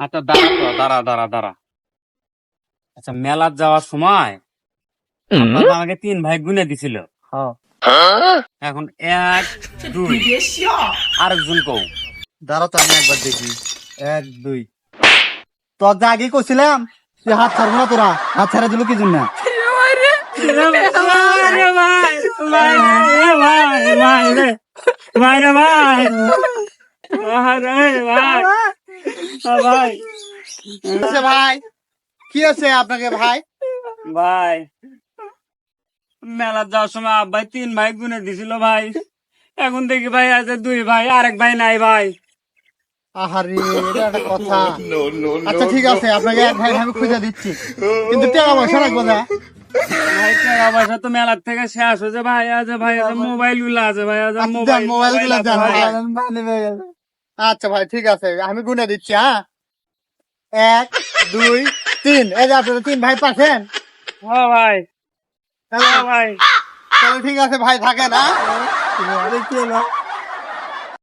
আচ্ছা দাঁড়া তো, দাঁড়া দাঁড়া দাঁড়া। আচ্ছা মেলার যাওয়ার সময় আপনারা আমাকে 3 ভাই গুনে দিছিল। এখন 1 2 আরেকজন কও। দাঁড়াও তো আমি একবার দেখি। 1 2 তোর যা আগে কইছিলাম তুই হাত ছাড়বো না, তোরা হাত ছাড়া দিল কি জন্য? ভাই কি আছে আপনাকে ভাই? ভাই মেলার যাওয়ার সময় আব্বাই 3 ভাই গুনে দিছিল ভাই। এখন দেখি ভাই আছে 2 ভাই, আরেক ভাই নাই ভাই। আহারে এটা একটা কথা। আচ্ছা ঠিক আছে, আপনাকে এক ভাই আমি খুঁজে দিচ্ছি, কিন্তু টাকা পয়সা রাখবো না। ভাই টাকা পয়সা তো মেলার থেকে শেষ হয়েছে ভাই। আছে ভাই, আছে মোবাইল গুলো আছে ভাই, আছে মোবাইল গুলো দেন ভাই। আচ্ছা ভাই ঠিক আছে, আমি গুনে দিচ্ছি। হ্যাঁ 1 2 3, এই যে আপনারা 3 ভাই পাচ্ছেন। হ্যাঁ ভাই, হ্যাঁ ভাই। তাহলে ঠিক আছে ভাই, থাকেন। হ্যাঁ